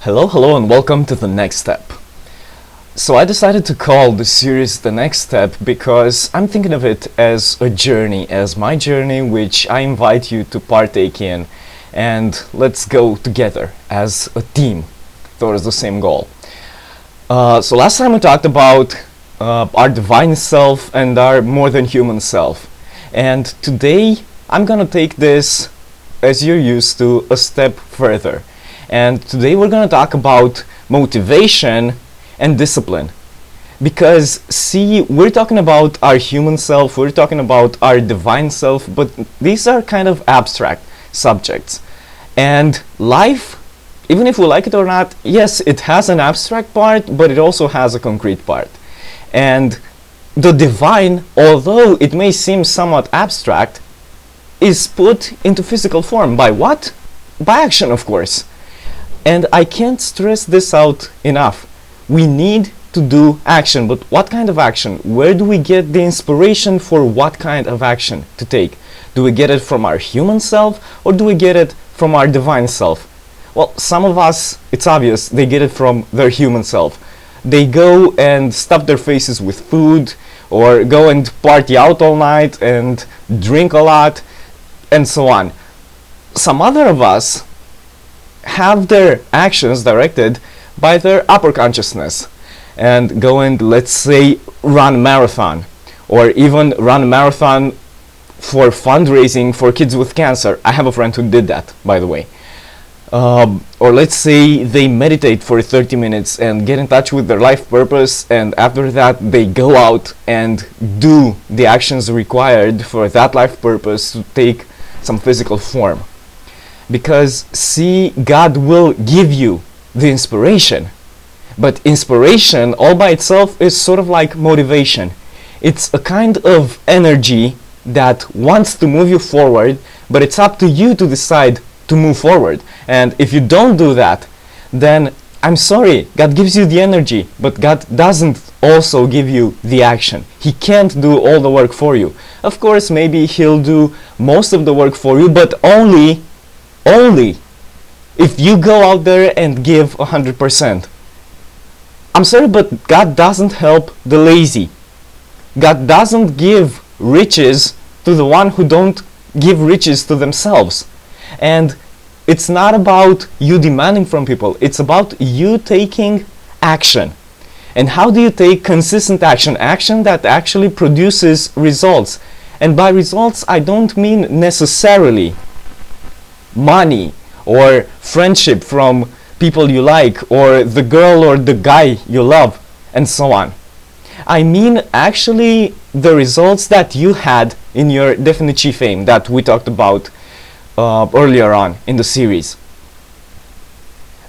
Hello, and welcome to the next step. So I decided to call the series The Next Step because I'm thinking of it as a journey, as my journey, which I invite you to partake in, and let's go together as a team towards the same goal. So last time we talked about our divine self and our more than human self, and today I'm gonna take this, as you're used to, a step further. And today we're going to talk about motivation and discipline. Because, see, we're talking about our human self, we're talking about our divine self, but these are kind of abstract subjects. And life, even if we like it or not, yes, it has an abstract part, but it also has a concrete part. And the divine, although it may seem somewhat abstract, is put into physical form. By what? By action, of course. And I can't stress this out enough. We need to do action, but what kind of action? Where do we get the inspiration for what kind of action to take? Do we get it from our human self, or do we get it from our divine self? Well, some of us, it's obvious, they get it from their human self. They go and stuff their faces with food, or go and party out all night and drink a lot, and so on. Some other of us have their actions directed by their upper consciousness and go and, let's say, run a marathon, or even run a marathon for fundraising for kids with cancer. I have a friend who did that, by the way. Or let's say they meditate for 30 minutes and get in touch with their life purpose, and after that they go out and do the actions required for that life purpose to take some physical form. Because, see, God will give you the inspiration, but inspiration all by itself is sort of like motivation. It's a kind of energy that wants to move you forward, but it's up to you to decide to move forward. And if you don't do that, then I'm sorry, God gives you the energy, but God doesn't also give you the action. He can't do all the work for you. Of course, maybe He'll do most of the work for you, but only if you go out there and give 100%. I'm sorry, but God doesn't help the lazy. God doesn't give riches to the one who don't give riches to themselves. And it's not about you demanding from people, it's about you taking action. And how do you take consistent action? Action that actually produces results. And by results, I don't mean necessarily money or friendship from people you like, or the girl or the guy you love, and so on. I mean actually the results that you had in your definite chief aim that we talked about earlier on in the series.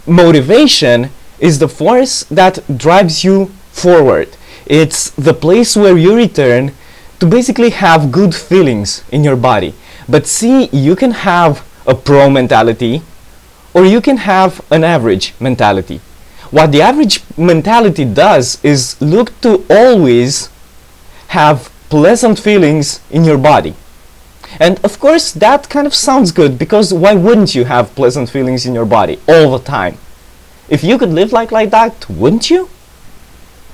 Motivation is the force that drives you forward. It's the place where you return to basically have good feelings in your body. But see, you can have a pro mentality, or you can have an average mentality. What the average mentality does is look to always have pleasant feelings in your body. And of course that kind of sounds good, because why wouldn't you have pleasant feelings in your body all the time? If you could live like that, wouldn't you?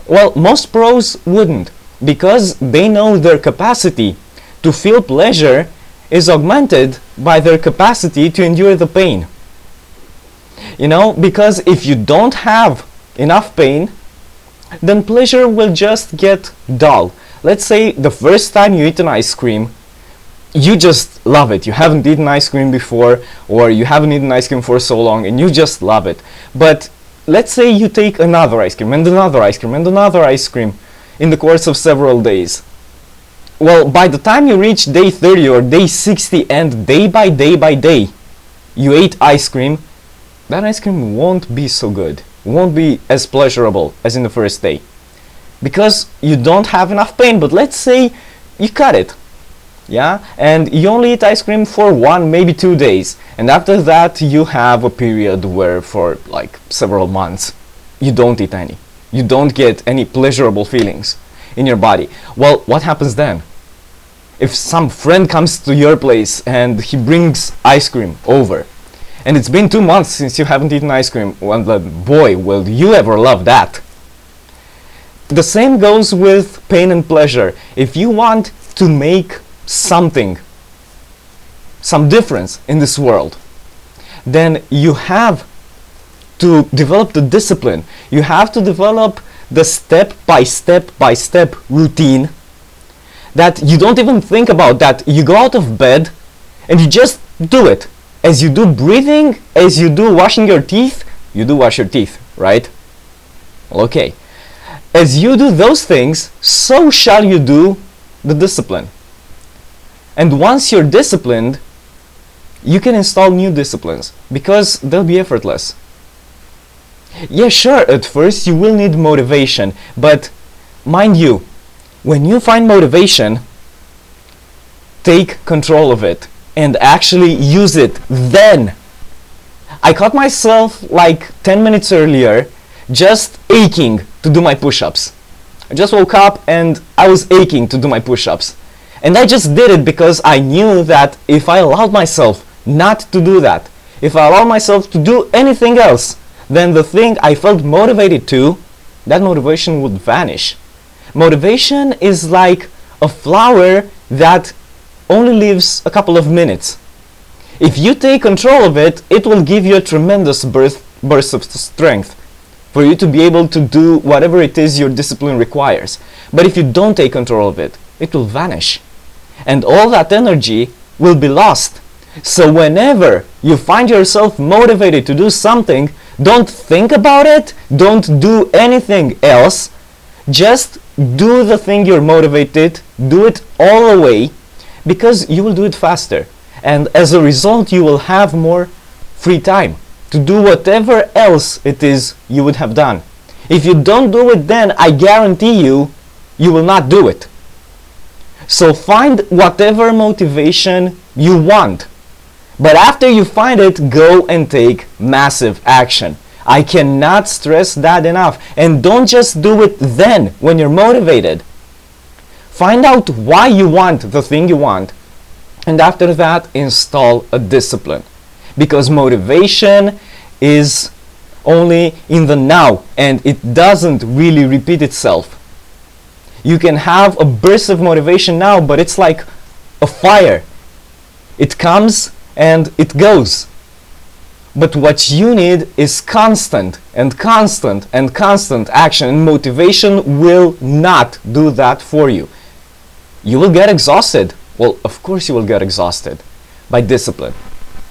Well, most pros wouldn't, because they know their capacity to feel pleasure is augmented by their capacity to endure the pain. You know, because if you don't have enough pain, then pleasure will just get dull. Let's say the first time you eat an ice cream, you just love it. You haven't eaten ice cream before, or you haven't eaten ice cream for so long and you just love it. But let's say you take another ice cream and another ice cream and another ice cream in the course of several days. Well, by the time you reach day 30 or day 60, and day by day, you ate ice cream, that ice cream won't be so good, won't be as pleasurable as in the first day, because you don't have enough pain. But let's say you cut it, yeah, and you only eat ice cream for 1, maybe 2 days, and after that you have a period where for like several months you don't eat any, you don't get any pleasurable feelings in your body. Well, what happens then? If some friend comes to your place and he brings ice cream over, And it's been 2 months since you haven't eaten ice cream. Well, boy, will you ever love that. The same goes with pain and pleasure. If you want to make something, some difference in this world, then you have to develop the discipline. You have to develop the step by step routine that you don't even think about, that you go out of bed and you just do it. As you do breathing, as you do washing your teeth, you do wash your teeth, right? Well, okay. As you do those things, so shall you do the discipline. And once you're disciplined, you can install new disciplines because they'll be effortless. Yeah, sure, at first you will need motivation, but mind you, when you find motivation, take control of it and actually use it then. I caught myself like 10 minutes earlier just aching to do my push-ups. I just woke up and I was aching to do my push-ups. And I just did it because I knew that if I allowed myself not to do that, if I allowed myself to do anything else, then the thing I felt motivated to, that motivation would vanish. Motivation is like a flower that only lives a couple of minutes. If you take control of it, it will give you a tremendous burst of strength for you to be able to do whatever it is your discipline requires. But if you don't take control of it, it will vanish. And all that energy will be lost. So whenever you find yourself motivated to do something, don't think about it, don't do anything else, just do the thing you're motivated, do it all the way, because you will do it faster. And as a result, you will have more free time to do whatever else it is you would have done. If you don't do it then, I guarantee you, you will not do it. So find whatever motivation you want. But after you find it, go and take massive action. I cannot stress that enough. And don't just do it then when you're motivated. Find out why you want the thing you want. And after that, install a discipline. Because motivation is only in the now and it doesn't really repeat itself. You can have a burst of motivation now, but it's like a fire. It comes and it goes. But what you need is constant and constant and constant action, and motivation will not do that for you. You will get exhausted. Well, of course you will get exhausted by discipline.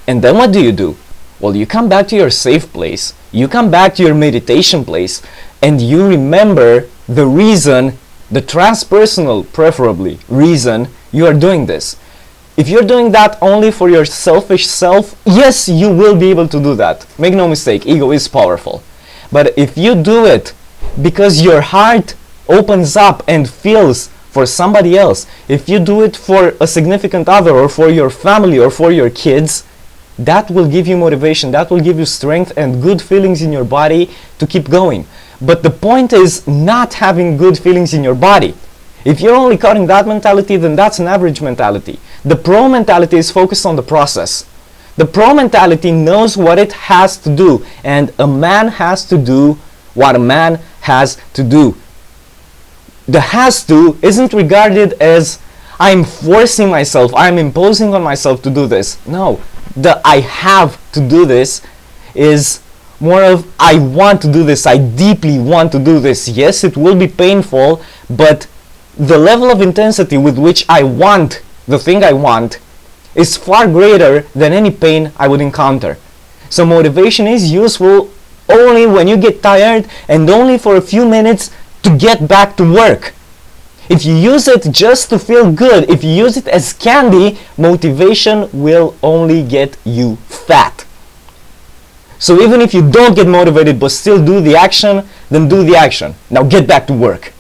And then what do? Well, you come back to your safe place, you come back to your meditation place, and you remember the reason, the transpersonal, preferably, reason you are doing this. If you're doing that only for your selfish self, yes, you will be able to do that. Make no mistake, ego is powerful. But if you do it because your heart opens up and feels for somebody else, if you do it for a significant other or for your family or for your kids, that will give you motivation, that will give you strength and good feelings in your body to keep going. But the point is not having good feelings in your body. If you're only cutting that mentality, then that's an average mentality. The pro mentality is focused on the process. The pro mentality knows what it has to do, and a man has to do what a man has to do. The has to isn't regarded as I'm forcing myself, I'm imposing on myself to do this. No, the I have to do this is more of I want to do this, I deeply want to do this. Yes, it will be painful, but the level of intensity with which I want the thing I want is far greater than any pain I would encounter. So motivation is useful only when you get tired and only for a few minutes to get back to work. If you use it just to feel good, if you use it as candy, motivation will only get you fat. So even if you don't get motivated but still do the action, then do the action. Now get back to work.